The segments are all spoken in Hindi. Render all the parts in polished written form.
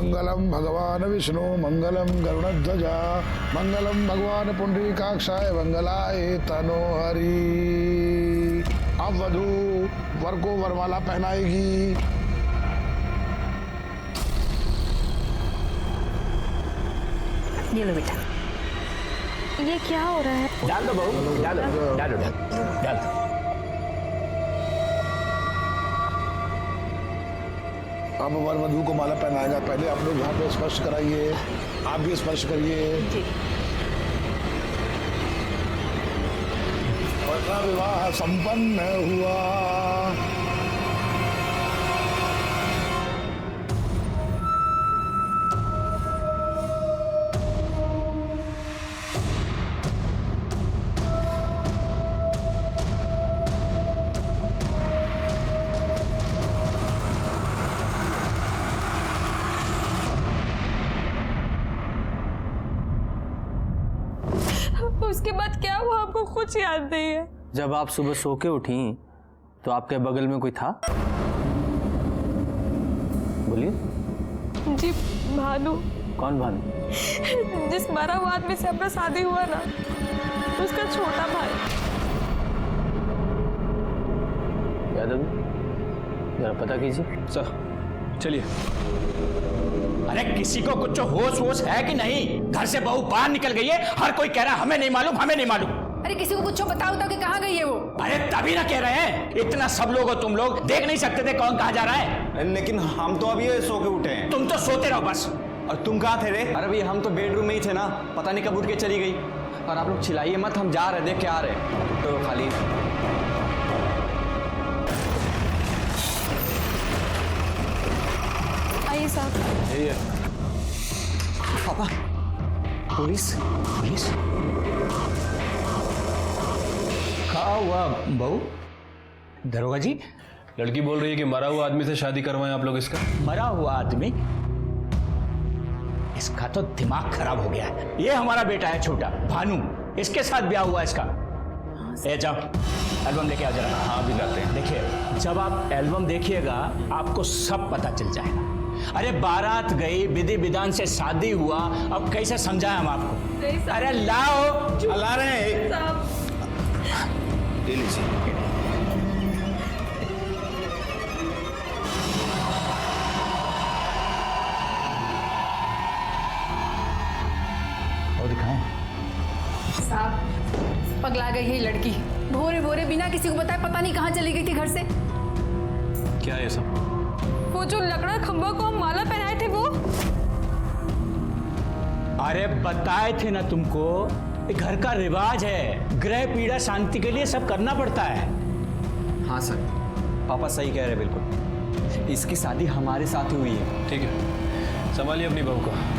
मंगलम भगवान विष्णु मंगलम गरुड़ध्वजा मंगलम भगवान पुंडरीकाक्षाय मंगलाय तनोहरि। अब वधू वर को वरमाला पहनाएगी। ये लो बेटा। ये क्या हो रहा है? डाल दो बहू, डाल दो, डाल दो, डाल दो। अब वर वधू को माला पहनाएगा। पहले आप लोग यहाँ पे स्पर्श कराइए, आप भी स्पर्श करिए। और विवाह संपन्न हुआ। उसके बाद क्या हुआ आपको कुछ याद नहीं है? जब आप सुबह सो के उठी तो आपके बगल में कोई था? बोलिए। जी भानु। कौन भानु? जिस मरा हुआ आदमी से अपना शादी हुआ ना, उसका छोटा भाई। यादव जरा पता कीजिए। सर चलिए। अरे किसी को कुछ होश वोश है कि नहीं? घर से बहू बाहर निकल गई है, हर कोई कह रहा है हमें नहीं मालूम, हमें नहीं मालूम। अरे किसी को कुछ बताओ तो कि कहाँ गई है वो? अरे तभी ना कह रहे हैं, इतना सब लोग हो तुम लोग, देख नहीं सकते थे कौन कहाँ जा रहा है? लेकिन हम तो अभी सो के उठे हैं। तुम तो सोते रहो बस। और तुम कहाँ थे रे? अरे भैया हम तो बेडरूम में ही थे ना, पता नहीं कब उठ के चली गई। और आप लोग चिल्लाइए मत, हम जा रहे, देख के आ रहे तो खाली। आइए साहब। पापा पुलिस पुलिस कहा हुआ बहू? दरोगा जी, लड़की बोल रही है कि मरा हुआ आदमी से शादी करवाएं आप लोग इसका। मरा हुआ आदमी? इसका तो दिमाग खराब हो गया है। ये हमारा बेटा है छोटा भानु, इसके साथ ब्याह हुआ इसका। ए जाओ एल्बम लेके आ जरा। हाँ दिलाते हैं। देखिए जब आप एल्बम देखिएगा आपको सब पता चल जाएगा। अरे बारात गई, विधि विधान से शादी हुआ, अब कैसे समझाएं हम आपको? अरे लाओ, ला रहे हैं। ले लीजिए। और दिखाएं। साहब पगला गई है ये लड़की। भोरे भोरे बिना किसी को बताए पता नहीं कहाँ चली गई थी घर से। क्या है सब? वो जो लकड़ा खंभा को हम माला पहनाए थे वो। अरे बताए थे ना तुमको, ये घर का रिवाज है, ग्रह पीड़ा शांति के लिए सब करना पड़ता है। हाँ सर, पापा सही कह रहे बिल्कुल। इसकी शादी हमारे साथ हुई है। ठीक है, संभालिए अपनी बहू को।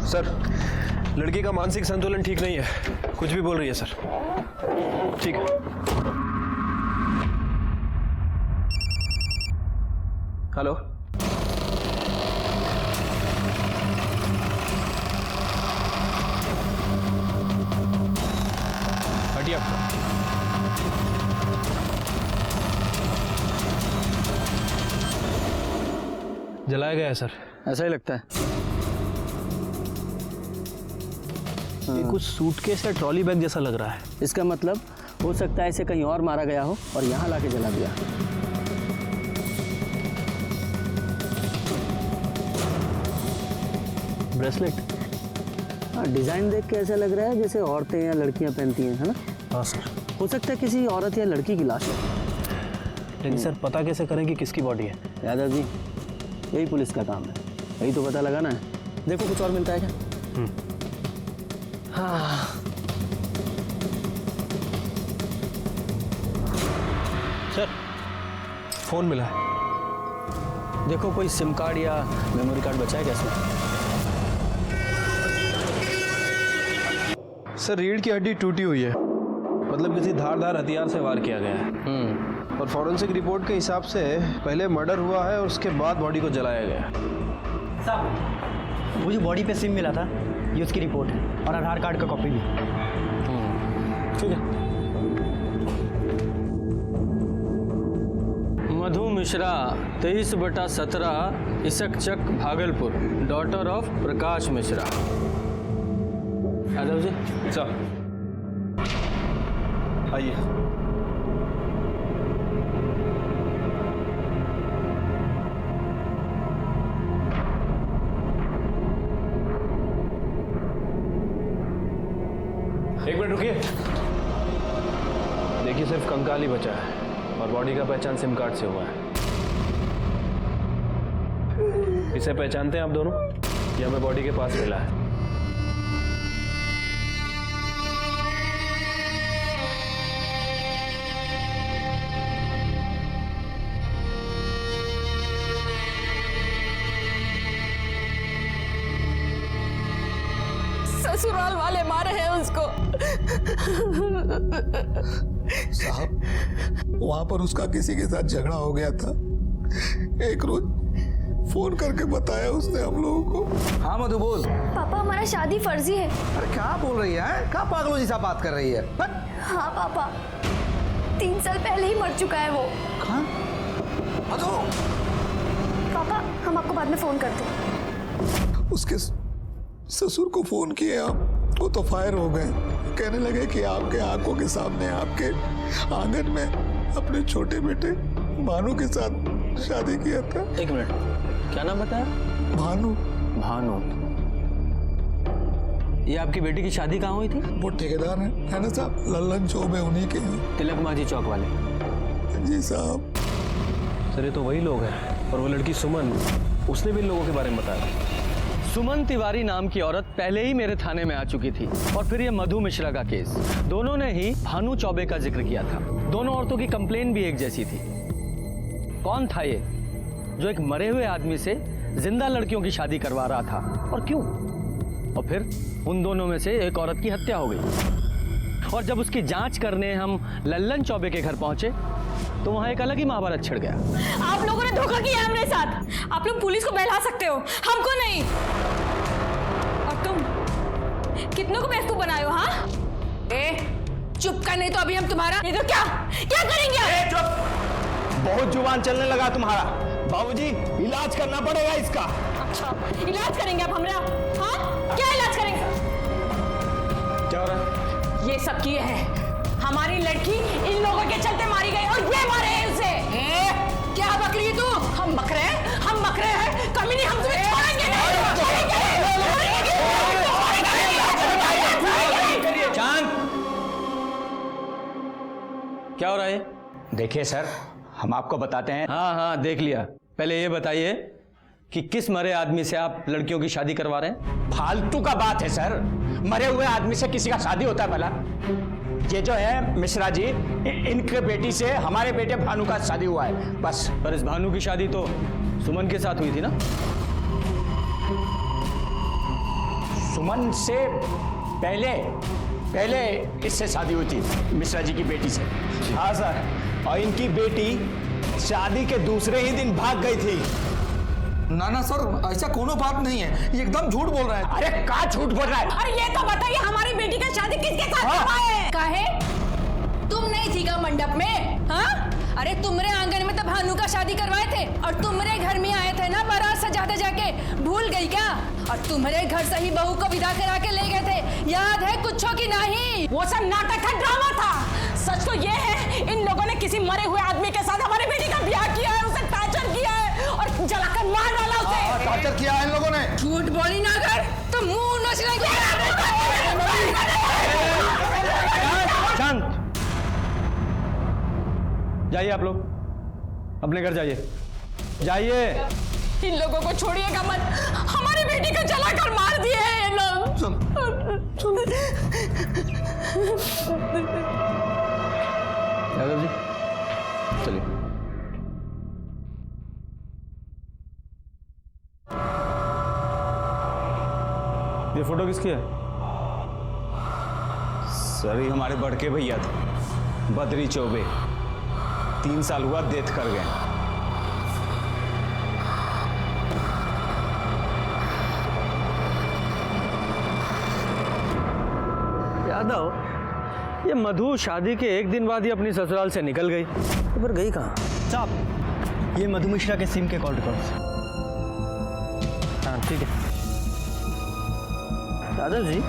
सर लड़की का मानसिक संतुलन ठीक नहीं है, कुछ भी बोल रही है सर। ठीक है। हेलो हटिए आपका। जलाया गया है सर। ऐसा ही लगता है। ये कुछ सूटकेस या ट्रॉली बैग जैसा लग रहा है। इसका मतलब हो सकता है इसे कहीं और मारा गया हो और यहाँ लाके जला दिया। ब्रेसलेट? हाँ, डिजाइन देख के ऐसा लग रहा है जैसे औरतें या लड़कियां पहनती हैं, है ना? हाँ सर। हो सकता है किसी औरत या लड़की की लाश है। लेकिन सर पता कैसे करें कि किसकी बॉडी है? यादव जी यही पुलिस का काम है, यही तो पता लगाना है। देखो कुछ और मिलता है क्या? हाँ सर फोन मिला है। देखो कोई सिम कार्ड या मेमोरी कार्ड बचा है क्या इसमें? सर रीढ़ की हड्डी टूटी हुई है, मतलब किसी धारदार हथियार से वार किया गया है। और फॉरेंसिक रिपोर्ट के हिसाब से पहले मर्डर हुआ है और उसके बाद बॉडी को जलाया गया है। साहब वो जो बॉडी पे सिम मिला था ये उसकी रिपोर्ट है और आधार कार्ड का कॉपी भी। ठीक है। Madhu Mishra 23/17 Ishakchak Bhagalpur, daughter of Prakash Mishra. Yadav ji sir आइए। एक मिनट रुकिए। देखिए सिर्फ कंकाल ही बचा है और बॉडी का पहचान सिम कार्ड से हुआ है। इसे पहचानते हैं आप दोनों? ये हमें बॉडी के पास मिला है। ससुराल वाले मारे हैं उसको। साहब, वहां पर उसका किसी के साथ झगड़ा हो गया था। एक रोज फोन करके बताया उसने हम लोगों को। हाँ मधु बोल। पापा हमारा शादी फर्जी है। अरे क्या बोल रही है? क्या पागलों जैसा बात कर रही है? हाँ पापा, 3 साल पहले ही मर चुका है वो। हाँ? मधु। पापा हम आपको बाद में फोन करते हैं। उसके ससुर को फोन किए हम, वो तो फायर हो गए। कहने लगे कि आपके आंखों के सामने आपके आंगन में अपने छोटे बेटे भानु के साथ शादी किया था। एक मिनट, क्या नाम बताया? भानु। भानु। ये आपकी बेटी की शादी कहाँ हुई थी? वो ठेकेदार है ना साहब, लल्लन चौबे उन्हीं के हैं। तिलक माझी चौक वाले। जी साहब। सर ये तो वही लोग हैं। और वो लड़की सुमन, उसने भी इन लोगों के बारे में बताया। सुमन तिवारी नाम की औरत पहले ही मेरे थाने में आ चुकी थी और फिर ये मधु मिश्रा का केस। दोनों ने ही भानु चौबे का जिक्र किया था। दोनों औरतों की कंप्लेन भी एक जैसी थी। कौन था ये जो एक मरे हुए आदमी से जिंदा लड़कियों की शादी करवा रहा था और क्यों? और फिर उन दोनों में से एक औरत की हत्या हो गई। और जब उसकी जांच करने हम लल्लन चौबे के घर पहुंचे तो वहां एक अलग ही महाभारत छिड़ गया। आप लोगों ने धोखा किया है मेरे साथ। आप लोग पुलिस को बहला सकते हो, हमको नहीं। और तुम कितनों को बेवकूफ बनाए हो? हाँ, चुप कर, नहीं तो अभी हम तुम्हारा। नहीं तो क्या क्या करेंगे? चुप। बहुत जुबान चलने लगा तुम्हारा। बाबूजी, इलाज करना पड़ेगा इसका। अच्छा, इलाज करेंगे आप हमारा? हाँ, क्या इलाज करेंगे? क्या हो रहा है? ये सब किए हैं। हमारी लड़की इन लोगों के चलते मारी गई और ये मारे हैं उसे। क्या बकरी तू? हम बकरे हैं, कमी नहीं, हम तुम्हें छोड़ेंगे नहीं। चांद, क्या हो रहा है? देखिए सर, हम आपको बताते हैं। हाँ हाँ देख लिया। पहले ये बताइए कि किस मरे आदमी से आप लड़कियों की शादी करवा रहे हैं? फालतू का बात है सर। मरे हुए आदमी से किसी का शादी होता है भला? ये जो है मिश्रा जी, इनके बेटी से हमारे बेटे भानु का शादी हुआ है बस। पर इस भानु की शादी तो सुमन के साथ हुई थी ना? सुमन से पहले इससे शादी हुई थी, मिश्रा जी की बेटी से। हाँ सर, और इनकी बेटी शादी के दूसरे ही दिन भाग गई थी। ना ना सर, ऐसा कोनो बात नहीं है, ये एकदम झूठ बोल रहा है। अरे का झूठ बोल रहा है? अरे ये तो बताइए, हमारी बेटी का शादी किसके साथ हुआ है? काहे? तुम नहीं थी का मंडप में? हाँ, अरे तुम्हारे आंगन में तो भानु का शादी करवाए थे और तुम्हारे घर में आए थे ना बारात सजाते जाके, भूल गई क्या? और तुम्हारे घर से ही बहू को विदा करा के ले गए थे, याद है कुछो की नहीं? वो सब नाटक था, ड्रामा था। सच तो ये है, इन लोगों ने किसी मरे हुए आदमी के साथ हमारी बेटी का ब्याह किया है, उसे टॉर्चर किया है और जलाकर मार डाला उसे। टॉर्चर किया है इन लोगों ने। झूठ बोली ना कर तो मुंह नोच लेंगे। शांत, जाइए आप लोग अपने घर जाइए। इन लोगों को छोड़िएगा मत, हमारी बेटी को जलाकर मार दिए हैं ये लोग। यादव जी चलिए। ये फोटो किसकी है? सर ये हमारे बड़के भैया थे, बद्री चौबे। 3 साल हुआ डेथ कर गए। यादव, ये मधु शादी के एक दिन बाद ही अपनी ससुराल से निकल गई, तो फिर गई कहाँ? साहब, ये मधु मिश्रा के सिम के कॉल रिकॉर्ड्स। हाँ ठीक है। दादा जी,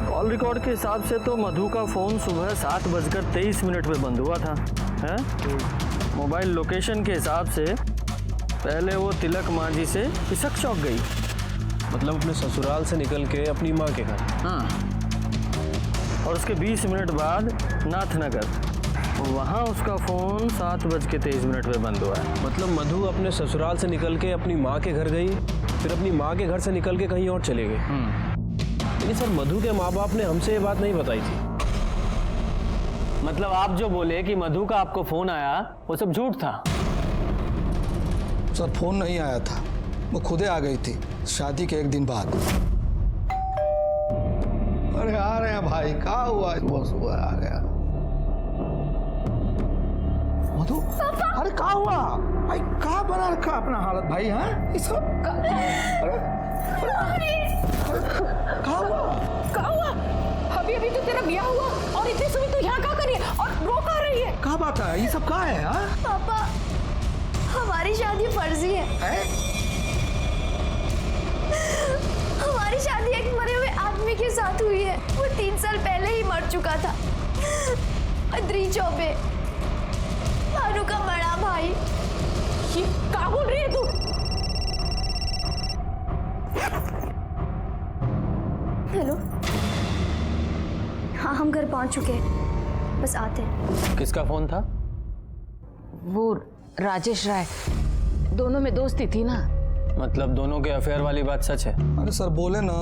कॉल रिकॉर्ड के हिसाब से तो मधु का फोन सुबह 7:23 पे बंद हुआ था, हैं? मोबाइल लोकेशन के हिसाब से पहले वो तिलक मांझी से पिसक चौक गई। मतलब अपने ससुराल से निकल के अपनी माँ के घर। हाँ, और उसके 20 मिनट बाद नाथनगर, वहाँ उसका फ़ोन 7:23 पे बंद हुआ है। मतलब मधु अपने ससुराल से निकल के अपनी माँ के घर गई, फिर अपनी माँ के घर से निकल के कहीं और चले गए। लेकिन सर, मधु के माँ बाप ने हमसे ये बात नहीं बताई थी। मतलब आप जो बोले कि मधु का आपको फ़ोन आया, वो सब झूठ था? सर फोन नहीं आया था, वो खुदे आ गई थी शादी के एक दिन बाद। अरे आ रहे हैं भाई, कहाँ हुआ? सुबह सुबह आ गया मधु। अरे कहाँ हुआ भाई? कहाँ बना रखा अपना हालत भाई? हैं ये सब कहाँ हुआ? क्या हुआ? अभी अभी तो तेरा ब्याह हुआ और इतनी सुबह तू यहाँ क्या कर रही है और रो कहाँ रही है? कहाँ बात है? ये सब कहाँ है? हाँ पापा, हमारी शादी फर्जी है। हमारी शादी एक मरे हुए आदमी के साथ हुई है। वो 3 साल पहले ही मर चुका था। अद्री चौबे, भानु का बड़ा भाई। ये क्या बोल रही है तू? हेलो, हाँ हम घर पहुंच चुके हैं, बस आते हैं। किसका फ़ोन था? वो राजेश राय, दोनों में दोस्ती थी ना। मतलब दोनों के अफेयर वाली बात सच है? अरे सर बोले ना,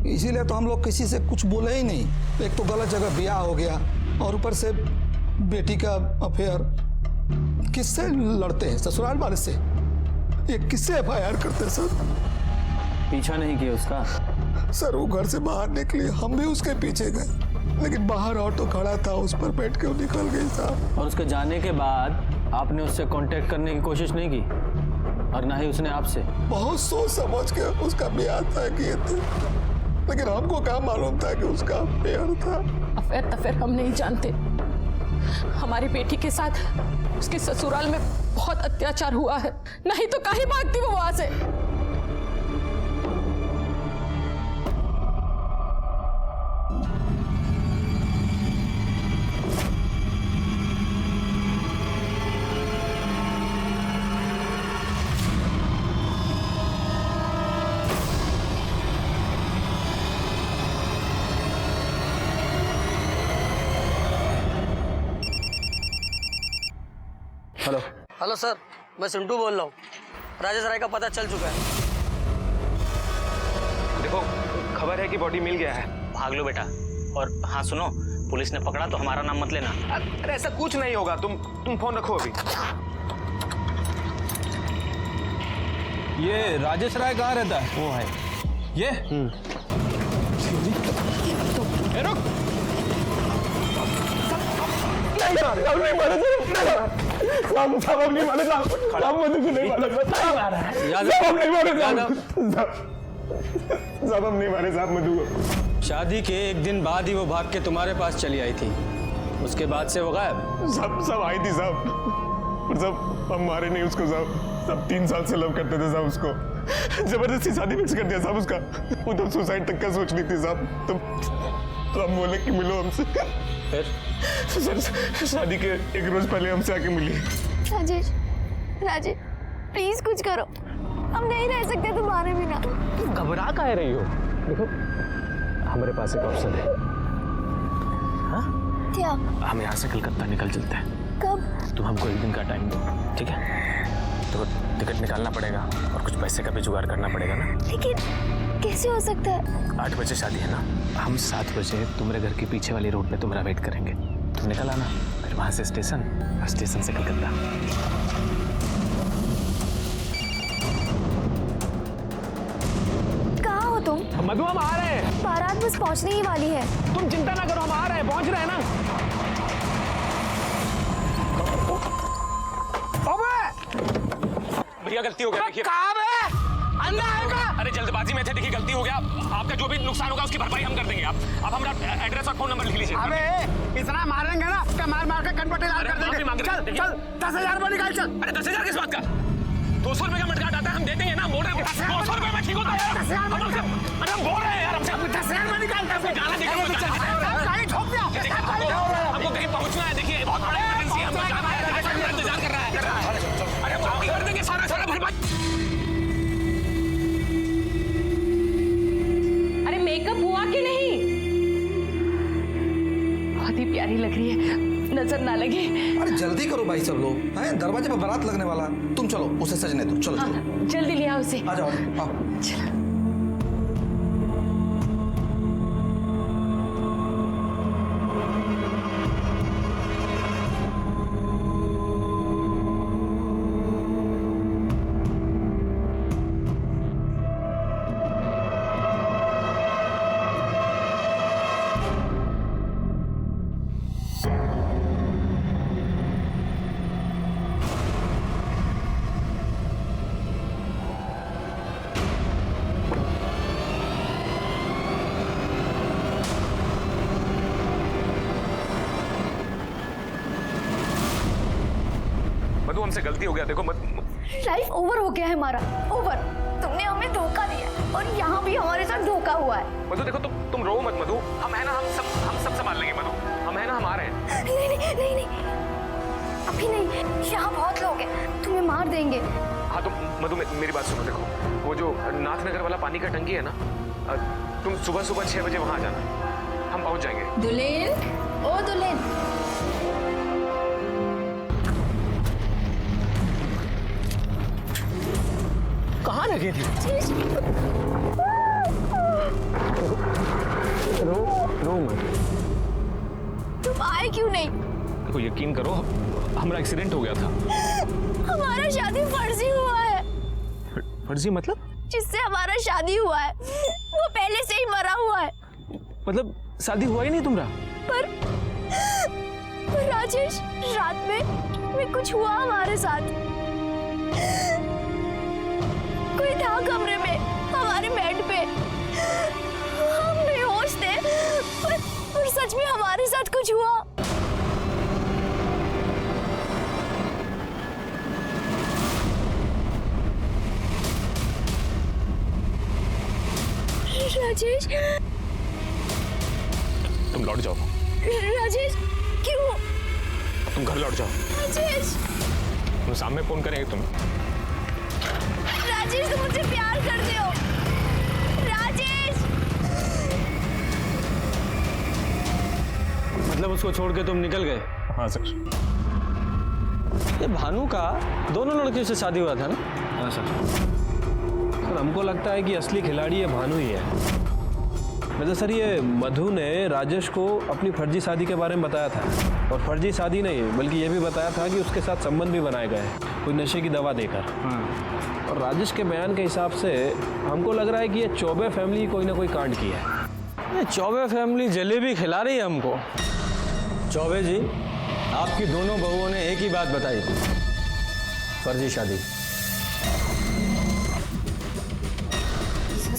इसीलिए तो हम लोग किसी से कुछ बोले ही नहीं। एक तो गलत जगह ब्याह हो गया और ऊपर से बेटी का अफेयर। किससे लड़ते हैं? ससुराल वाले से। ये किससे FIR करते हैं सर? पीछा नहीं किया उसका? सर वो घर से बाहर निकली, हम भी उसके पीछे गए, लेकिन बाहर ऑटो खड़ा था, उस पर बैठ के वो निकल गई साहब। और उसके जाने के बाद आपने उससे कांटेक्ट करने की कोशिश नहीं की और ना ही उसने आपसे? बहुत सोच समझ के उसका ब्याह तय किए थे, लेकिन हमको क्या मालूम था कि उसका अफेयर था। अफेयर हम नहीं जानते। हमारी बेटी के साथ उसके ससुराल में बहुत अत्याचार हुआ है, नहीं तो काहे भागती वो वहां से? हेलो हेलो सर, मैं सिंटू बोल रहा हूँ। राजेश राय का पता चल चुका है। देखो, खबर है कि बॉडी मिल गया है। भाग लो बेटा। और हाँ सुनो, पुलिस ने पकड़ा तो हमारा नाम मत लेना। अरे ऐसा कुछ नहीं होगा, तुम फोन रखो अभी। ये राजेश राय कहाँ रहता है? वो है ये शादी के एक दिन बाद ही वो भाग के तुम्हारे पास चली आई थी, उसके बाद से वो गायब। सब आई थी साहब, पर सब हम मारे नहीं उसको साहब। सब 3 साल से लव करते थे साहब उसको, जबरदस्ती शादी फिक्स कर दिया साहब उसका। वो तो सुसाइड तक का सोच रही थी साहब। तो हम बोले कि मिलो हमसे। फिर सर शादी के एक रोज पहले हमसे आके मिली। राजेश, प्लीज कुछ करो, हम नहीं रह सकते तुम्हारे बिना। घबरा काहे रही हो? देखो हमारे पास एक ऑप्शन है। हाँ? क्या? हम यहाँ से कलकत्ता निकल चलते हैं। कब? तुम हमको 1 दिन का टाइम दो, ठीक है? तो टिकट निकालना पड़ेगा और कुछ पैसे का भी जुगाड़ करना पड़ेगा ना। लेकिन कैसे हो सकता है? 8 बजे शादी है ना, हम 7 बजे तुम्हारे घर के पीछे वाली रोड पे तुम्हारा वेट करेंगे। तुम निकल आना, फिर वहाँ से स्टेशन और स्टेशन से कलकत्ता। कहाँ हो तुम? मधु हम आ रहे हैं। बारात बस पहुँचने ही वाली है। तुम चिंता ना करो, हम आ रहे हैं, पहुँच रहे हैं ना। भैया गलती हो गया, देखिए। कहाँ है? अंदर आएगा। अरे जल्दबाजी में थे, देखिए गलती हो गया। आपका जो भी नुकसान होगा उसकी भरपाई हम कर देंगे। आप हमारा एड्रेस और फोन नंबर लिख लीजिए। अबे इतना मारेंगे ना कि मार मार के कनपट्टी लाल कर देंगे। चल चल 10,000 रुपये निकाल चल। अरे 10,000 किस बात का? 200 रुपए का मटकाट आता है, हम दे देंगे ना। बोल रहे हैं 200 रुपए में ठीक होता है। अरे हम बोल रहे हैं यार, हमसे 10,000 में निकाल गाना देखो, हमको कहीं पहुंचना है। देखिए बहुत बड़ा इमरजेंसी है, हमको जाना है, इंतजार कर रहा है। अरे वो कर देंगे सारा भरपाई। अरे मेकअप हुआ कि नहीं? बहुत ही प्यारी लग रही है, नजर ना लगे। अरे जल्दी करो भाई सब लोग, हैं दरवाजे पर बारात लगने वाला। तुम चलो उसे सजने दो। चलो चलो जल्दी ले आओ उसे। आ जाओ आओ। मधु हमसे गलती हो गया, देखो लाइफ ओवर हो गया है हमारा, ओवर। तुमने हमें धोखा दिया और यहाँ भी हमारे साथ धोखा हुआ है। मधु देखो तुम रो मत मधु, हम है ना, हम सब संभाल लेंगे मधु, हम है ना, हम आ रहे हैं। नहीं नहीं नहीं नहीं, अभी नहीं, यहाँ बहुत लोग हैं, तुम्हें मार देंगे। हाँ तो मधु मेरी बात सुनो, देखो वो जो नाथनगर वाला पानी का टंकी है ना, तुम सुबह 6 बजे वहां आ जाना, हम पहुंच जाएंगे। दुल्हन, ओ दुल्हन, कहाँ लगे थे? रो मत। तुम आए क्यों नहीं? देखो यकीन करो, हमारा एक्सीडेंट हो गया था। हमारा शादी फर्जी हुआ है। फर्जी मतलब? जिससे हमारा शादी हुआ है वो पहले से ही मरा हुआ है। मतलब शादी हुआ ही नहीं तुम्हारा? पर राजेश, रात में कुछ हुआ हमारे साथ। कोई था कमरे में, हमारे बेड पे, हम बेहोश थे, पर सच में हमारे साथ कुछ हुआ। राजेश, तुम लौट जाओ। राजेश क्यों? तुम घर लौट जाओ। राजेश, तुम सामने फोन करेंगे तुम। राजेश तुम मुझसे प्यार करते हो। राजेश, मतलब उसको छोड़ के तुम निकल गए? हाँ सर। ये भानु का दोनों लड़कियों से शादी हुआ था ना? हाँ सर। हमको लगता है कि असली खिलाड़ी ये भानु ही है। वैसे सर ये मधु ने राजेश को अपनी फर्जी शादी के बारे में बताया था, और फर्जी शादी नहीं बल्कि ये भी बताया था कि उसके साथ संबंध भी बनाए गए कोई नशे की दवा देकर। और राजेश के बयान के हिसाब से हमको लग रहा है कि ये चौबे फैमिली कोई ना कोई कांड की है। ये चौबे फैमिली जलेबी खिला रही है हमको। चौबे जी, आपकी दोनों बहुओं ने एक ही बात बताई, फर्जी शादी।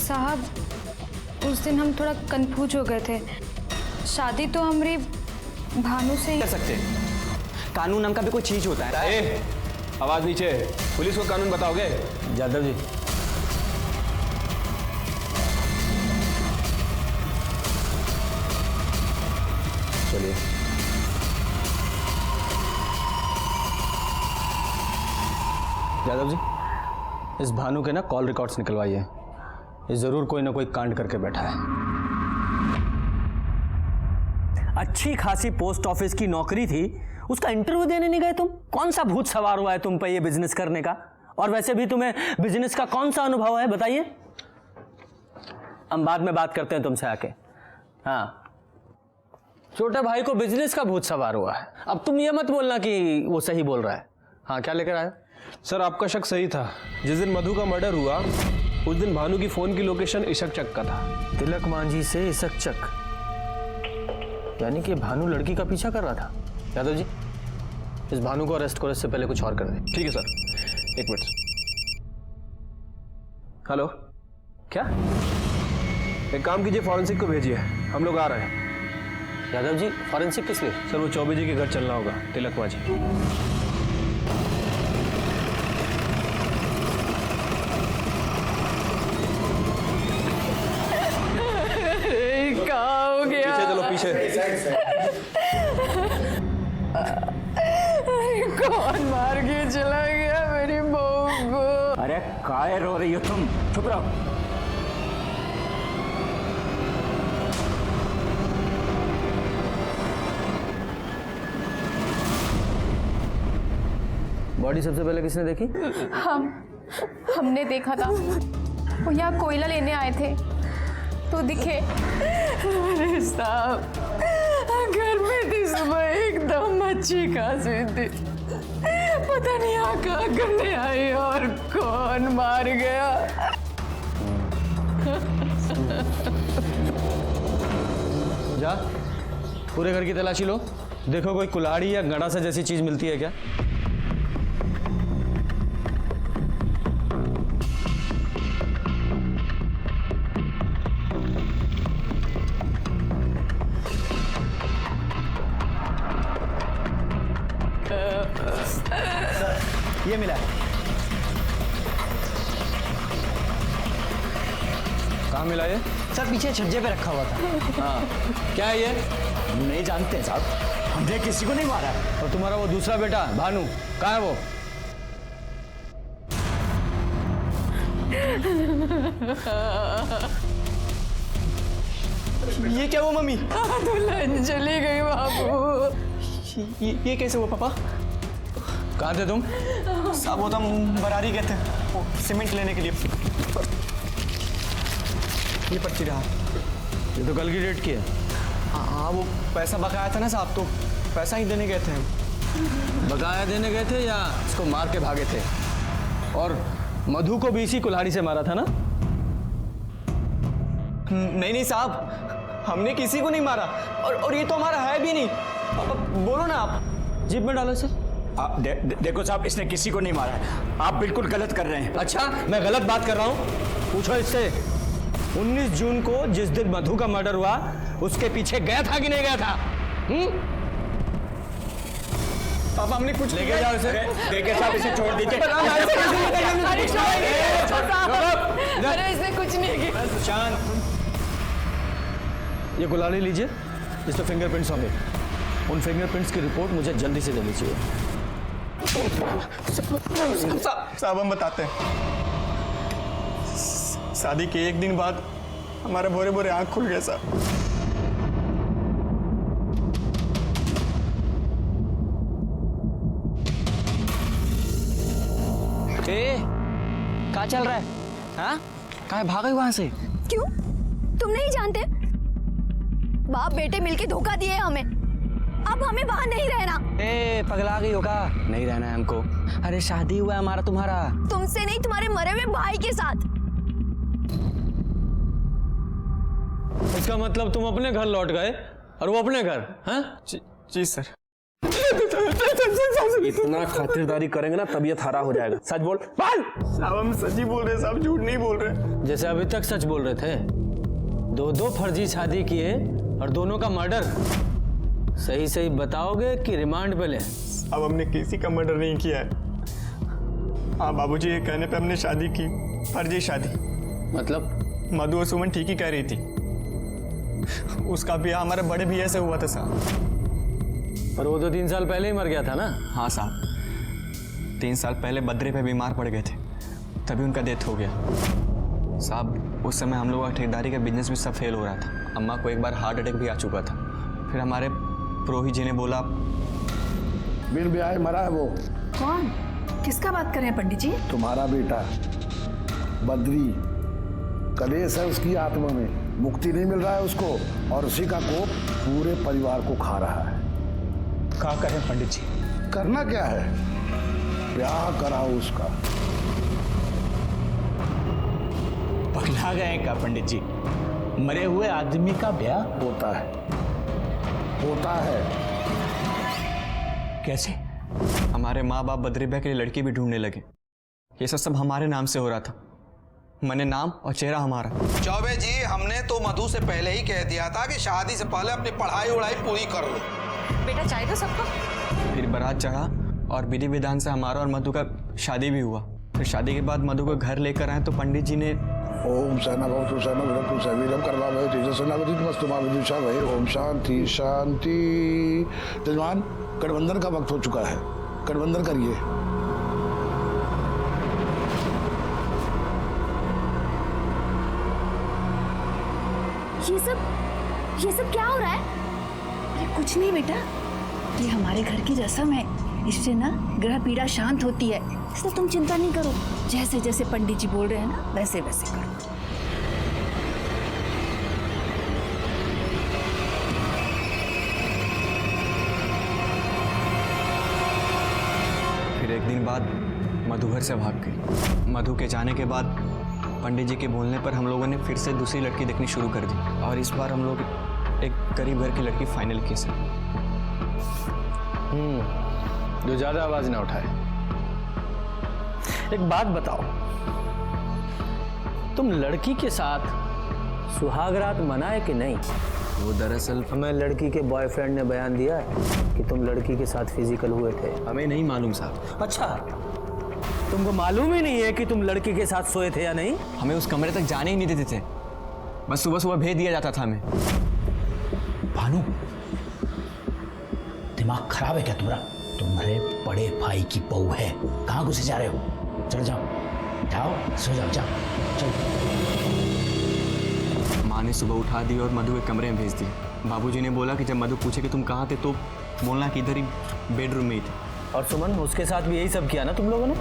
साहब उस दिन हम थोड़ा कंफ्यूज हो गए थे। शादी तो हमारी भानु से ही कर सकते हैं। कानून नाम का भी कोई चीज होता है। आवाज नीचे, पुलिस को कानून बताओगे? यादव जी, चलिए। यादव जी, इस भानु के ना कॉल रिकॉर्ड्स निकलवाइए। ये जरूर कोई ना कोई कांड करके बैठा है। अच्छी खासी पोस्ट ऑफिस की नौकरी थी, उसका इंटरव्यू देने नहीं गए तुम? कौन सा भूत सवार हुआ है तुम पे ये बिजनेस करने का? और वैसे भी तुम्हें बिजनेस का कौन सा अनुभव है, बताइए। हम बाद में बात करते हैं तुमसे आके। हाँ, छोटे भाई को बिजनेस का भूत सवार हुआ है। अब तुम ये मत बोलना कि वो सही बोल रहा है। हाँ, क्या लेकर आए? सर आपका शक सही था। जिस दिन मधु का मर्डर हुआ उस दिन भानु की फोन की लोकेशन इशक चक का था। तिलक मांझी से इशक चक, यानी कि भानु लड़की का पीछा कर रहा था। यादव जी, इस भानु को अरेस्ट करो, इससे पहले कुछ और कर दे। ठीक है सर, एक मिनट। हेलो, क्या एक काम कीजिए, फॉरेंसिक को भेजिए, हम लोग आ रहे हैं। यादव जी, फॉरेंसिक किस लिए? सर वो चौबे जी के घर चलना होगा, तिलक माझी। क्या हो गया? पीछे चलो, पीछे। कौन मार के चला गया मेरी बहू को? अरे काय रो रही हो तुम, चुप रहो। बॉडी सबसे पहले किसने देखी? हमने देखा था, वो यहाँ कोयला लेने आए थे तो दिखे। अरे साहब, घर में थी सुबह एकदम अच्छी खासी थी, पता नहीं यहाँ क्या करने आई और कौन मार गया। जा, पूरे घर की तलाशी लो, देखो कोई कुल्हाड़ी या गड़ासा जैसी चीज मिलती है क्या। ये मिला है। कहाँ मिला ये? सर पीछे छज्जे पे रखा हुआ था। हाँ, क्या है ये? नहीं जानते साहब, हमने किसी को नहीं मारा। और तुम्हारा वो दूसरा बेटा भानु कहाँ है वो? ये क्या हुआ मम्मी? दुल्हन चली गई बाबू। ये कैसे हुआ पापा? कहाँ थे तुम? साहब वो तो हम बरारी गए थे, वो सीमेंट लेने के लिए। ये पर्ची रहा। ये तो कल की डेट की है। हाँ, वो पैसा बकाया था ना साहब, तो पैसा ही देने गए थे। बकाया देने गए थे या इसको मार के भागे थे? और मधु को भी इसी कुल्हाड़ी से मारा था ना? नहीं साहब, हमने किसी को नहीं मारा, और ये तो हमारा है भी नहीं। पापा बोलो ना आप। जीप में डालो इसे। देखो साहब, इसने किसी को नहीं मारा है, आप बिल्कुल गलत कर रहे हैं। अच्छा, मैं गलत बात कर रहा हूँ? पूछो इससे, 19 जून को जिस दिन मधु का मर्डर हुआ उसके पीछे गया था कि नहीं गया था? पापा हमने कुछ लेके जाओ इसे। देखिए साहब, इसे छोड़ दीजिए। अरे इसने कुछ नहीं किया। शांत। ये गुलाली लीजिए, इस पे फिंगरप्रिंट्स होंगे। उन फिंगरप्रिंट्स की रिपोर्ट मुझे जल्दी से देनी चाहिए। साहब हम बताते हैं, शादी के एक दिन बाद हमारे भोरे भोरे आंख खुल गए साहब। क्या चल रहा है? हाँ, कहाँ भाग गई वहां से? क्यों? तुम नहीं जानते? बाप बेटे मिलके धोखा दिए हमें, अब हमें वहां नहीं रहना। ए, पगला गई होगा? नहीं रहना है हमको। अरे शादी हुआ है हमारा तुम्हारा। तुमसे नहीं, तुम्हारे मरे हुए भाई के साथ। इसका मतलब तुम अपने घर लौट गए और वो अपने घर? हाँ? जी सर। इतना खातिरदारी करेंगे ना तबीयत हरा हो जाएगा। सच बोल। साहब हम सच ही बोल रहे हैं साहब, झूठ नहीं बोल रहे। जैसे अभी तक सच बोल रहे थे। दो फर्जी शादी किए और दोनों का मर्डर। सही सही बताओगे कि रिमांड पे ले? अब हमने किसी का मर्डर नहीं किया है। हाँ बाबूजी, ये कहने पे हमने शादी की, फर्जी शादी। मतलब? मधु और सुमन ठीक ही कह रही थी। उसका ब्याह हमारे बड़े भैया से हुआ था साहब। पर वो तो 3 साल पहले ही मर गया था ना? हाँ साहब, 3 साल पहले बद्रे पे बीमार पड़ गए थे, तभी उनका डेथ हो गया साहब। उस समय हम लोगों का ठेकेदारी का बिजनेस भी सब फेल हो रहा था। अम्मा को एक बार हार्ट अटैक भी आ चुका था। फिर हमारे पुरोहित जी ने बोला, बिन ब्याह मरा है वो। कौन? किसका बात कर रहे हैं पंडित जी? तुम्हारा बेटा बद्री। कलेश है उसकी आत्मा में, मुक्ति नहीं मिल रहा है उसको, और उसी का कोप पूरे परिवार को खा रहा है। क्या करें पंडित जी? करना क्या है? ब्याह कराओ उसका। पगला गए क्या पंडित जी? मरे हुए आदमी का ब्याह होता है, होता है। कैसे? हमारे माँ बाप बद्री भाई के लिए लड़की भी ढूंढने लगे। ये सब हमारे नाम से हो रहा था। मैंने नाम और चेहरा हमारा। चौबे जी, हमने तो मधु से पहले ही कह दिया था कि शादी से पहले अपनी पढ़ाई उड़ाई पूरी कर लो। बेटा चाय दो सबको। फिर बारात चढ़ा और विधि विधान से हमारा और मधु का शादी भी हुआ। फिर शादी के बाद मधु को घर लेकर आए तो पंडित जी ने ओम सहना भवतु सहना भुनक्तु सवीरम कर्मावहै तेजस्विनावधीतमस्तु मा विद्विषावहै। ओम शांति शांति। जजमान, गठबंधन का वक्त हो चुका है, गठबंधन करिए। ये सब क्या हो रहा है? अरे कुछ नहीं बेटा, ये हमारे घर की रस्म है। इससे ना ग्रह पीड़ा शांत होती है, इसलिए तुम चिंता नहीं करो। जैसे जैसे पंडित जी बोल रहे हैं ना, वैसे वैसे करो। फिर एक दिन बाद मधु घर से भाग गई। मधु के जाने के बाद पंडित जी के बोलने पर हम लोगों ने फिर से दूसरी लड़की देखनी शुरू कर दी और इस बार हम लोग एक गरीब घर की लड़की फाइनल की सर। जो ज्यादा आवाज ना उठाए। एक बात बताओ, तुम लड़की के साथ सुहागरात मनाए कि नहीं? वो दरअसल हमें लड़की के बॉयफ्रेंड ने बयान दिया है कि तुम लड़की के साथ फिजिकल हुए थे। हमें नहीं मालूम साहब। अच्छा, तुमको मालूम ही नहीं है कि तुम लड़की के साथ सोए थे या नहीं? हमें उस कमरे तक जाने ही नहीं देते थे, बस सुबह सुबह भेज दिया जाता था हमें। भानु, दिमाग खराब है क्या तुम्हारा? तुम्हारे बड़े भाई की बहू है, कहाँ घुसे जा रहे हो? चलो जाओ जाओ, सो जाओ, जाओ चलो। माँ ने सुबह उठा दी और मधु के कमरे में भेज दी। बाबूजी ने बोला कि जब मधु पूछे कि तुम कहाँ थे तो बोलना कि इधर ही बेडरूम में ही थे। और सुमन, उसके साथ भी यही सब किया ना तुम लोगों ने?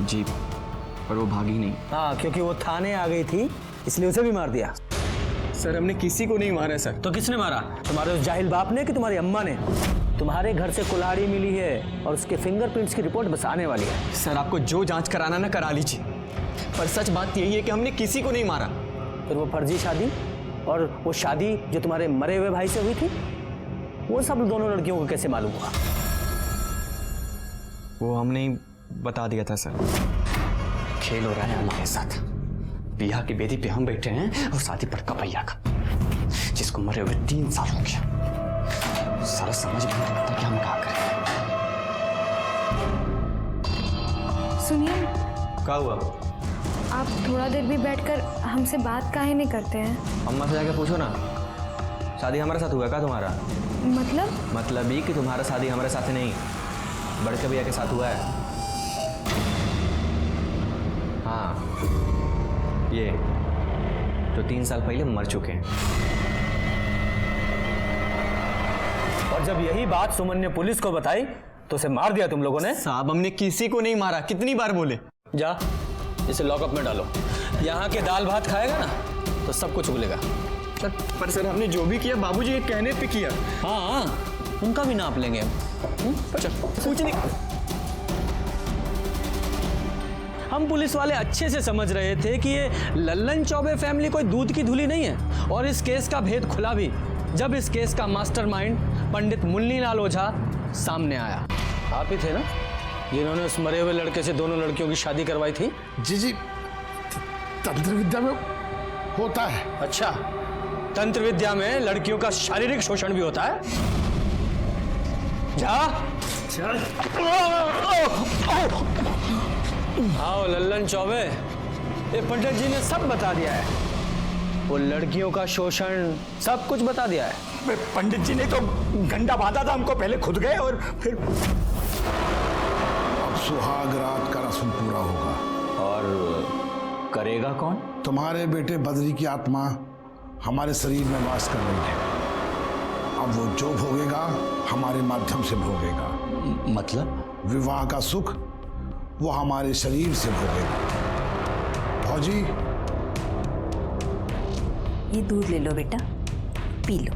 जी, पर वो भागी नहीं। हाँ, क्योंकि वो थाने आ गई थी इसलिए उसे भी मार दिया। सर हमने किसी को नहीं मारा सर। तो किसने मारा? तुम्हारे उस जाहिल बाप ने कि तुम्हारी अम्मा ने? तुम्हारे घर से कुल्हाड़ी मिली है और उसके फिंगरप्रिंट्स की रिपोर्ट बस आने वाली है। सर आपको जो जांच कराना ना करा लीजिए, पर सच बात यही है कि हमने किसी को नहीं मारा। फिर वो फर्जी शादी और वो शादी जो तुम्हारे मरे हुए भाई से हुई थी, वो सब दोनों लड़कियों को कैसे मालूम हुआ? वो हमने ही बता दिया था सर। खेल हो रहा है हमारे साथ। बियाह की बेदी पे हम बैठे हैं और शादी पर कपैया का, जिसको मरे हुए 3 साल हो गया। सारा समझ में नहीं आता कि हम क्या करें। सुनिए, क्या हुआ? आप थोड़ा देर भी बैठकर हमसे बात काहे नहीं करते हैं? अम्मा से जाके पूछो ना, शादी हमारे साथ हुआ क्या तुम्हारा? मतलब ही कि तुम्हारा शादी हमारे साथ नहीं, बड़के भैया के साथ हुआ है। हाँ, ये जो 3 साल पहले मर चुके हैं। और जब यही बात सुमन ने पुलिस को बताई तो उसे मार दिया तुम लोगों ने? साहब हमने किसी को नहीं मारा, कितनी बार बोले। जा, इसे लॉकअप में डालो। यहाँ के दाल भात खाएगा ना तो सब कुछ भूलेगा। पर सर हमने जो भी किया बाबूजी के कहने पे किया। हाँ, उनका भी नाप लेंगे हम। कुछ नहीं। हम पुलिस वाले अच्छे से समझ रहे थे कि ये लल्लन चौबे फैमिली कोई दूध की धुली नहीं है, और इस केस का भेद खुला भी जब इस केस का मास्टरमाइंड पंडित मुन्नी लाल ओझा सामने आया। आप ही थे ना जिन्होंने उस मरे हुए लड़के से दोनों लड़कियों की शादी करवाई थी? जी, तंत्र विद्या में होता है। अच्छा, तंत्र विद्या में लड़कियों का शारीरिक शोषण भी होता है? जा आओ लल्लन चौबे, ये पंडित जी ने सब बता दिया है। वो लड़कियों का शोषण सब कुछ बता दिया है। पंडित जी ने तो गंडा बांधा था हमको, पहले खुद गए और फिर। अब सुहाग रात का रस्म पूरा होगा। और करेगा कौन? तुम्हारे बेटे बद्री की आत्मा हमारे शरीर में वास कर रही है। अब वो जो भोगेगा हमारे माध्यम से भोगेगा। मतलब? विवाह का सुख वो हमारे शरीर से भोगेगा। फौजी, ये दूध ले लो बेटा, पी लो,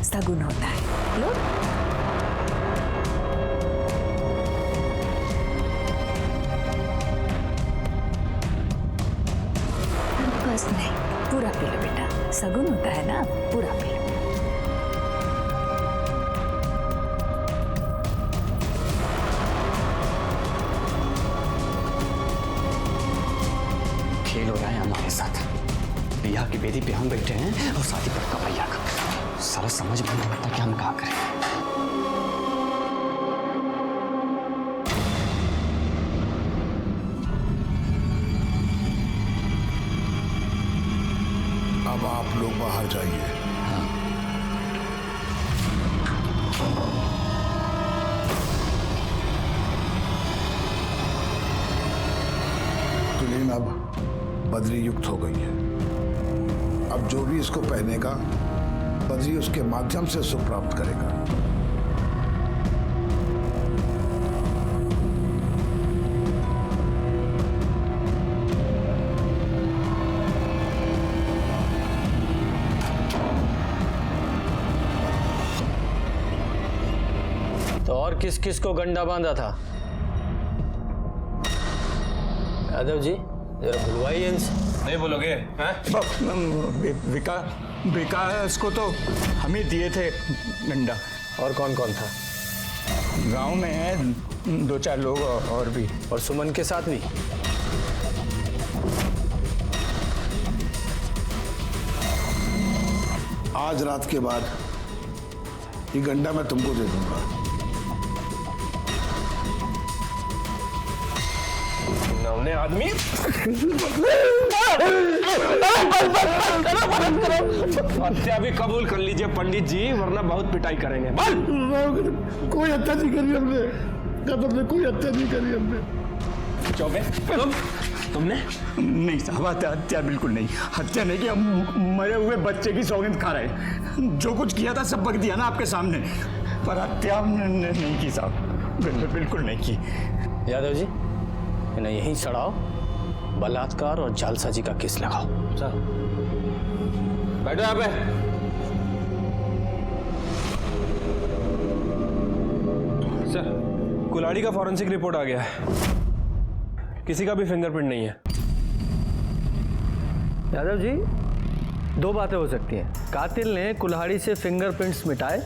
सगुन होता है। लो। बस नहीं, पूरा पी लो बेटा, सगुन होता है ना, पूरा पी लो। कि बेदी पे हम बैठे हैं और शादी पर कवैया का। सारा समझ में नहीं आता कि हम क्या करें। अब आप लोग बाहर जाइए। तुलीन अब बदरी युक्त हो गई है। अब जो भी इसको पहनेगा बदरी उसके माध्यम से सुख प्राप्त करेगा। तो और किस किस को गंडा बांधा था? यादव जी जरा बुलवाइए इनसे। नहीं बोलोगे? विकास को तो हम ही दिए थे डंडा। और कौन कौन था? गांव में है 2-4 लोग और भी। और सुमन के साथ भी? आज रात के बाद ये गंडा मैं तुमको दे दूंगा। नौने आदमी हत्या भी कबूल कर लीजिए पंडित जी, वरना बहुत पिटाई करेंगे। कोई हत्या नहीं करी हमने, कदम ने कोई हत्या नहीं करी हमने। चौबे तुमने? नहीं साहब, हत्या बिल्कुल नहीं। हत्या नहीं की, हम मरे हुए बच्चे की सौगंध खा रहे। जो कुछ किया था सब बक दिया ना आपके सामने, पर हत्या नहीं की साहब, बिल्कुल नहीं की। यादव जी इन्हें यहीं चढ़ाओ, बलात्कार और जालसाजी का केस लगाओ। सर बैठो यहाँ पे। सर कुल्हाड़ी का फॉरेंसिक रिपोर्ट आ गया है, किसी का भी फिंगरप्रिंट नहीं है। यादव जी 2 बातें हो सकती हैं। कातिल ने कुल्हाड़ी से फिंगरप्रिंट्स मिटाए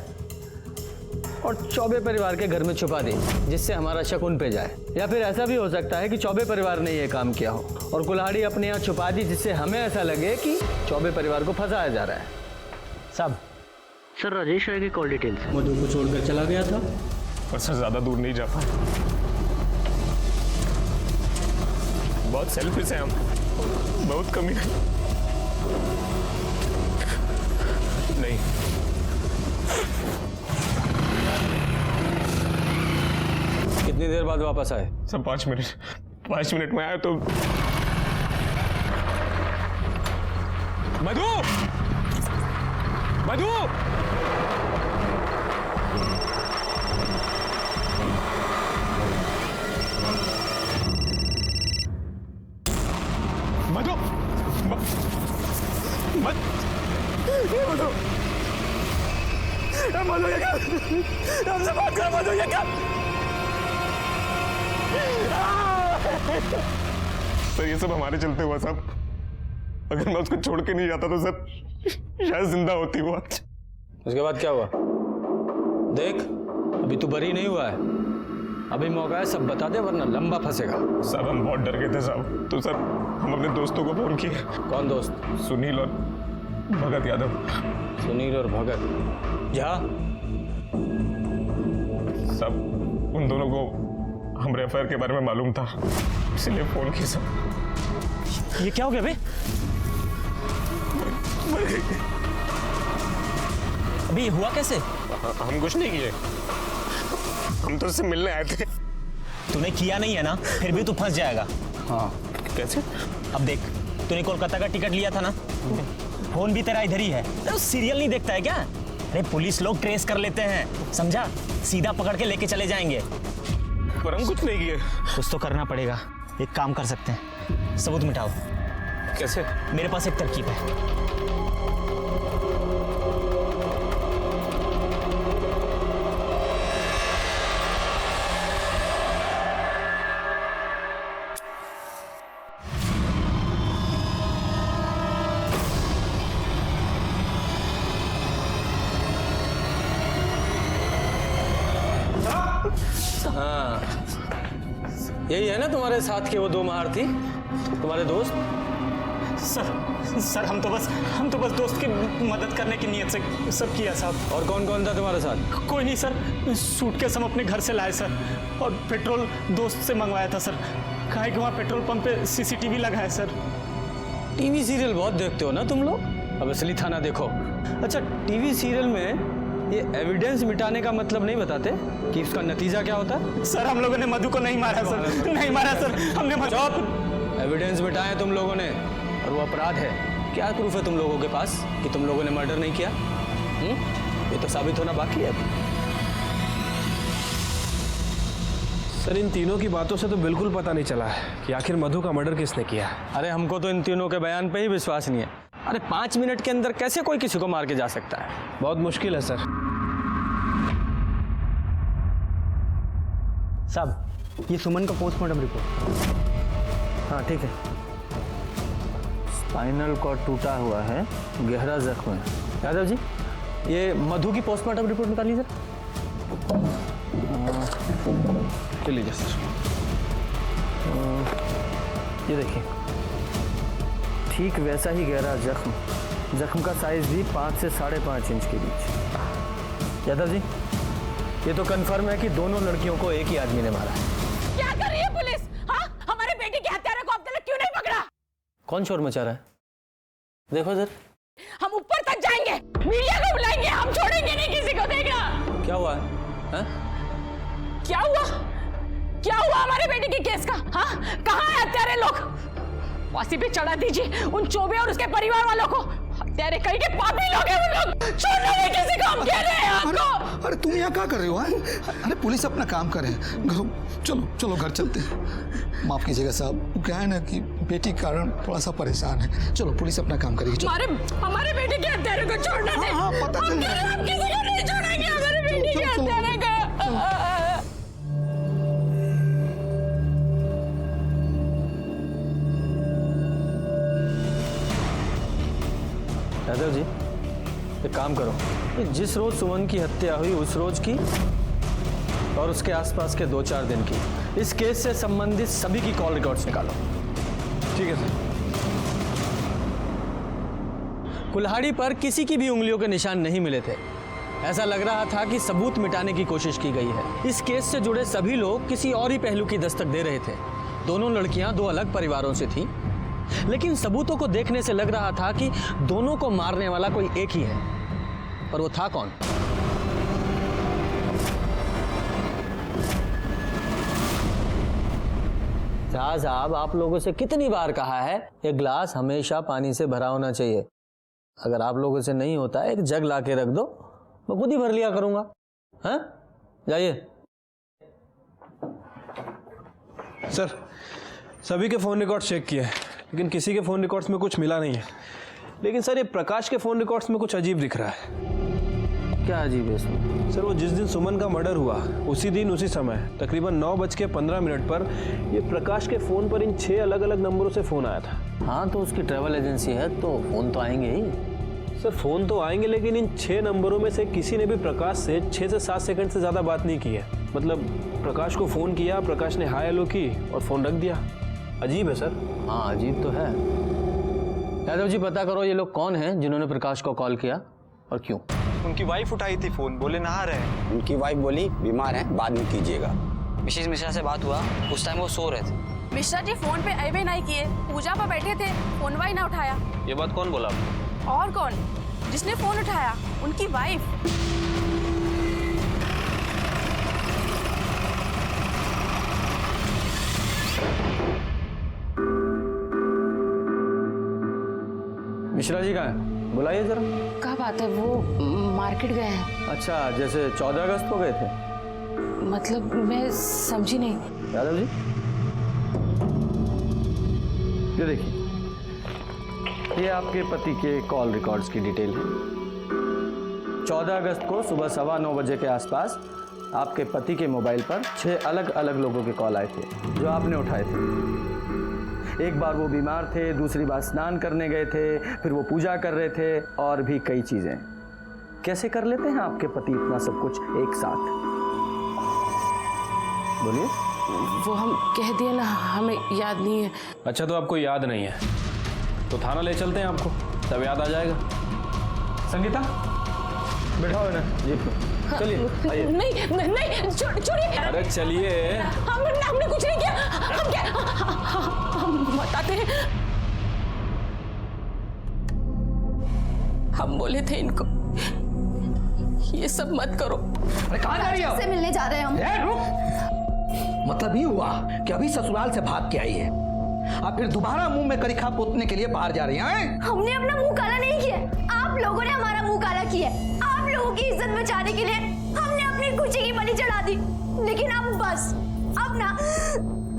और चौबे परिवार के घर में छुपा दी, जिससे हमारा शक उन पे जाए। या फिर ऐसा भी हो सकता है कि चौबे परिवार ने यह काम किया हो और कुल्हाड़ी अपने यहाँ छुपा दी, जिससे हमें ऐसा लगे कि चौबे परिवार को फंसाया जा रहा है। साहब सर राजेश राय की कॉल डिटेल्स। मधु को छोड़कर चला गया था पर सर ज्यादा दूर नहीं जा पाए, बहुत सेल्फिश है हम, बहुत कमी है। नहीं कितनी देर बाद वापस आए? सब 5 मिनट में आया तो मधु मधु मधु मधु ये क्या? हमसे बात करो मधु, ये क्या? सर ये सब हमारे चलते हुआ साहब, अगर मैं उसको छोड़ के नहीं जाता तो सर शायद जिंदा होती वो आज। उसके बाद क्या हुआ? देख अभी तू बरी नहीं हुआ है, अभी मौका है, सब बता दे वरना लंबा फंसेगा। साहब हम बहुत डर गए थे साहब, तो सर हम अपने दोस्तों को फोन किए। कौन दोस्त? सुनील और भगत यादव। सुनील और भगत जहाँ? सब उन दोनों को हमारे अफेयर के बारे में मालूम था, इसलिए फोन किया सब। ये क्या हो गया बे? अभी हुआ कैसे? हम कुछ नहीं किए, हम तो उससे मिलने आए थे। तूने किया नहीं है ना, फिर भी तू फंस जाएगा। हाँ कैसे? अब देख तूने कोलकाता का टिकट लिया था ना, फोन भी तेरा इधर ही है। तो सीरियल नहीं देखता है क्या? अरे पुलिस लोग ट्रेस कर लेते हैं, समझा? सीधा पकड़ के लेके चले जाएंगे। पर हम कुछ नहीं किए। कुछ तो करना पड़ेगा, एक काम कर सकते हैं, सबूत मिटाओ। कैसे? मेरे पास एक तरकीब है। हाँ यही है ना तुम्हारे साथ के वो 2 महारथी, तुम्हारे दोस्त? सर हम तो बस दोस्त की मदद करने की नीयत से सब किया साहब। और कौन कौन था तुम्हारे साथ? कोई नहीं सर, सूटकेस हम अपने घर से लाए सर, और पेट्रोल दोस्त से मंगवाया था सर। कहा कि वहाँ पेट्रोल पंप पे सीसीटीवी लगा है सर। टीवी सीरियल बहुत देखते हो ना तुम लोग, अब असली थाना देखो। अच्छा, टीवी सीरियल में ये एविडेंस मिटाने का मतलब नहीं बताते कि इसका नतीजा क्या होता है? सर हम लोगों ने मधु को नहीं मारा सर, नहीं मारा सर, हमने चुप! एविडेंस मिटाए तुम लोगों ने, और वो अपराध है। क्या प्रूफ है तुम लोगों के पास कि तुम लोगों ने मर्डर नहीं किया? ये तो साबित होना बाकी है अभी। सर इन तीनों की बातों से तो बिल्कुल पता नहीं चला है कि आखिर मधु का मर्डर किसने किया। अरे हमको तो इन तीनों के बयान पे ही विश्वास नहीं है। अरे 5 मिनट के अंदर कैसे कोई किसी को मार के जा सकता है? बहुत मुश्किल है सर। साहब ये सुमन का पोस्टमार्टम रिपोर्ट। हाँ ठीक है। स्पाइनल कॉर्ड टूटा हुआ है, गहरा जख्म है। यादव जी ये मधु की पोस्टमार्टम रिपोर्ट निकाल लीजिए। ले लीजिए सर। ये देखिए, ठीक वैसा ही गहरा जख्म का साइज भी 5 से 5.5 इंच के बीच। यादव जी ये तो कंफर्म है कि दोनों लड़कियों को एक ही आदमी ने मारा है। क्या कर रही है पुलिस? हाँ, हमारे बेटे के हत्यारे को अब तक क्यों नहीं पकड़ा? कौन शोर मचा रहा है? देखो सर। हम ऊपर तक जाएंगे, मीडिया को बुलाएंगे, हम छोड़ेंगे नहीं किसी को। देखना क्या हुआ है? क्या हुआ? क्या हुआ हमारे बेटे के केस का? हाँ, कहाँ है हत्यारे लोग? फांसी पे चढ़ा दीजिए उन चौबे और उसके परिवार वालों को। हत्यारे कहीं के पापी लोग हैं वो लोग। छोड़ना नहीं किसी को, हम कह रहे हैं आपको। अरे तुम यहाँ क्या कर रहे हो? अरे पुलिस अपना काम करे। चलो घर चलते हैं। माफ कीजिएगा साहब, क्या है ना कि बेटी के कारण थोड़ा सा परेशान है। चलो पुलिस अपना काम करेगी। हमारे बेटे के हत्यारे को छोड़ना नहीं। हाँ, पता चल रहा है। हम किसी को नहीं छोड़ेंगे हमारे बेटे के हत्यारे को। यादव जी एक काम करो, जिस रोज सुमन की हत्या हुई उस रोज की और उसके आसपास के 2-4 दिन की इस केस से संबंधित सभी की कॉल रिकॉर्ड्स निकालो। ठीक है सर। कुल्हाड़ी पर किसी की भी उंगलियों के निशान नहीं मिले थे। ऐसा लग रहा था कि सबूत मिटाने की कोशिश की गई है। इस केस से जुड़े सभी लोग किसी और ही पहलू की दस्तक दे रहे थे। दोनों लड़कियां 2 अलग परिवारों से थीं, लेकिन सबूतों को देखने से लग रहा था कि दोनों को मारने वाला कोई एक ही है। पर वो था कौन? साहब आप लोगों से कितनी बार कहा है ये ग्लास हमेशा पानी से भरा होना चाहिए। अगर आप लोगों से नहीं होता एक जग ला के रख दो, मैं खुद ही भर लिया करूंगा। हाँ जाइए। सर सभी के फ़ोन रिकॉर्ड्स चेक किए हैं, लेकिन किसी के फ़ोन रिकॉर्ड्स में कुछ मिला नहीं है। लेकिन सर ये प्रकाश के फ़ोन रिकॉर्ड्स में कुछ अजीब दिख रहा है। क्या अजीब है इसमें? सर वो जिस दिन सुमन का मर्डर हुआ उसी दिन उसी समय तकरीबन 9:15 पर ये प्रकाश के फ़ोन पर इन 6 अलग अलग नंबरों से फ़ोन आया था। हाँ तो उसकी ट्रैवल एजेंसी है तो फ़ोन तो आएंगे ही। सर फ़ोन तो आएंगे, लेकिन इन 6 नंबरों में से किसी ने भी प्रकाश से 6 से 7 सेकंड से ज़्यादा बात नहीं की है। मतलब प्रकाश को फ़ोन किया, प्रकाश ने हाय हेलो की और फ़ोन रख दिया। अजीब है सर। हाँ अजीब तो है। यादव जी पता करो ये लोग कौन हैं जिन्होंने प्रकाश को कॉल किया और क्यों? उनकी वाइफ उठाई थी फोन, बोले नहा रहे हैं। उनकी वाइफ बोली बीमार हैं, बाद में कीजिएगा। मिसेस मिश्रा से बात हुआ, उस टाइम वो सो रहे थे। मिश्रा जी फोन पे अबे नहीं किए, पूजा पर बैठे थे, फोन वाई ना उठाया। ये बात कौन बोला? और कौन? जिसने फोन उठाया उनकी वाइफ। मिश्रा जी कहाँ है? बुलाइए जरा। क्या बात है, वो मार्केट गए हैं। अच्छा, जैसे 14 अगस्त को गए थे? मतलब मैं समझी नहीं। यादव जी ये देखिए, ये आपके पति के कॉल रिकॉर्ड्स की डिटेल है। 14 अगस्त को सुबह 9:15 बजे के आसपास आपके पति के मोबाइल पर 6 अलग अलग लोगों के कॉल आए थे जो आपने उठाए थे। एक बार वो बीमार थे, दूसरी बार स्नान करने गए थे, फिर वो पूजा कर रहे थे और भी कई चीजें। कैसे कर लेते हैं आपके पति इतना सब कुछ एक साथ? बोलिए। वो हम कह दिए ना, हमें याद नहीं है। अच्छा तो आपको याद नहीं है, तो थाना ले चलते हैं आपको, तब याद आ जाएगा। संगीता बैठाओ ना जीप पे, चलिए आइए। नहीं छोड़िए। अरे चलिए। हमने कुछ नहीं किया। हम बताते हैं। हम बोले थे इनको ये सब मत करो। अरे कहाँ जा रही हो? से मिलने जा रहे हैं हम। मतलब ये हुआ कि अभी ससुराल से भाग के आई है, अब फिर दोबारा मुंह में करिखा पोतने के लिए बाहर जा रही हैं? हमने अपना मुंह काला नहीं किया, आप लोगों ने हमारा मुंह काला किया। आप लोगों की इज्जत बचाने के लिए हमने अपनी खुशी की बलि चढ़ा दी। लेकिन अब बस, अब ना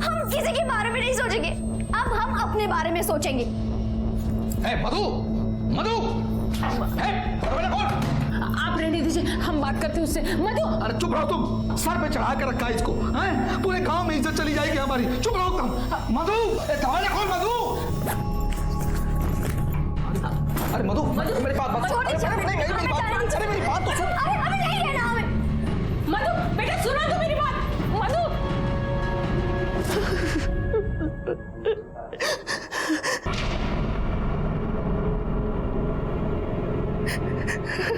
हम किसी के बारे में नहीं सोचेंगे, अब हम अपने बारे में सोचेंगे। मधु, मधु, कौन? आप रहने दीजिए, हम बात करते हैं उससे। मधु, अरे चुप रहो तुम, सर पे चढ़ा के रखा है इसको, हैं? पूरे गांव में इज्जत चली जाएगी हमारी। चुप रहो तुम। मधु, दरवाजा खोल मधु। अरे मधु, मेरी बात मत सुन। अरे मेरी बात तो सुन। अरे हमें नहीं रहना हमें। मधु बेटा सुनो तो मेरी बात। मधु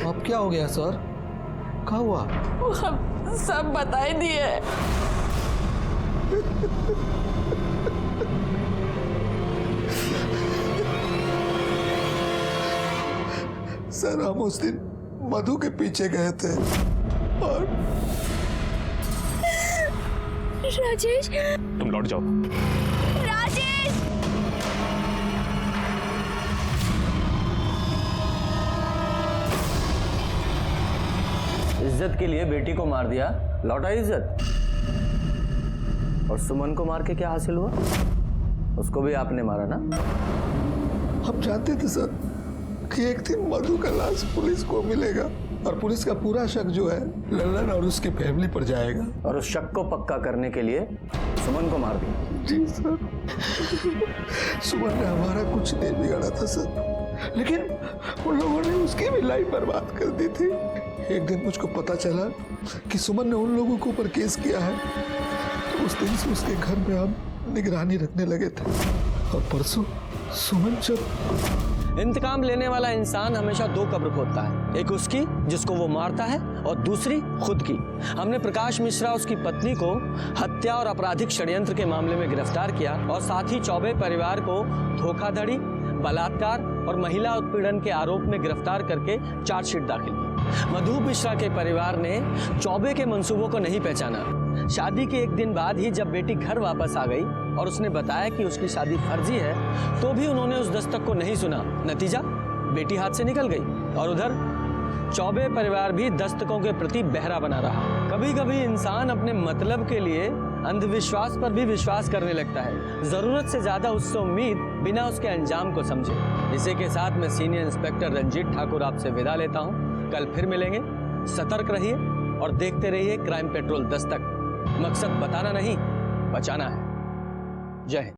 अब क्या हो गया सर? क्या हुआ? हम सब बता ही दिए। सर हम उस दिन मधु के पीछे गए थे और राजेश, तुम लौट जाओ। राजेश, इज्जत के लिए बेटी को मार दिया, लौटा इज्जत। और सुमन को मार के क्या हासिल हुआ? उसको भी आपने मारा ना? हम जानते थे सर कि एक दिन मधु का लाश पुलिस को मिलेगा और पुलिस का पूरा शक जो है लल्लन और उसकी फैमिली पर जाएगा। और उस शक को पक्का करने के लिए सुमन को मार दिया। जी सर, सुमन ने हमारा कुछ नहीं बिगाड़ा था सर, लेकिन उन लोगों ने उसकी भी लाइफ बर्बाद कर दी थी। एक दिन मुझको पता चला कि सुमन ने उन लोगों के ऊपर केस किया है, तो उस दिन से उसके घर में हम निगरानी रखने लगे थे। और परसों सुमन जब इंतकाम लेने वाला इंसान हमेशा दो कब्र खोदता है, एक उसकी जिसको वो मारता है और दूसरी खुद की। हमने प्रकाश मिश्रा, उसकी पत्नी को हत्या और आपराधिक षड्यंत्र के मामले में गिरफ्तार किया और साथ ही चौबे परिवार को धोखाधड़ी, बलात्कार और महिला उत्पीड़न के आरोप में गिरफ्तार करके चार्जशीट दाखिल की। मधु मिश्रा के परिवार ने चौबे के मंसूबों को नहीं पहचाना। शादी के एक दिन बाद ही जब बेटी घर वापस आ गई और उसने बताया कि उसकी शादी फर्जी है, तो भी उन्होंने उस दस्तक को नहीं सुना। नतीजा, बेटी हाथ से निकल गई। और उधर चौबे परिवार भी दस्तकों के प्रति बहरा बना रहा। कभी कभी इंसान अपने मतलब के लिए अंधविश्वास पर भी विश्वास करने लगता है, जरूरत से ज्यादा उससे उम्मीद बिना उसके अंजाम को समझे। इसी के साथ मैं सीनियर इंस्पेक्टर रंजीत ठाकुर आपसे विदा लेता हूँ। कल फिर मिलेंगे। सतर्क रहिए और देखते रहिए क्राइम पेट्रोल दस्तक। मकसद बताना नहीं, बचाना है। जय हिंद।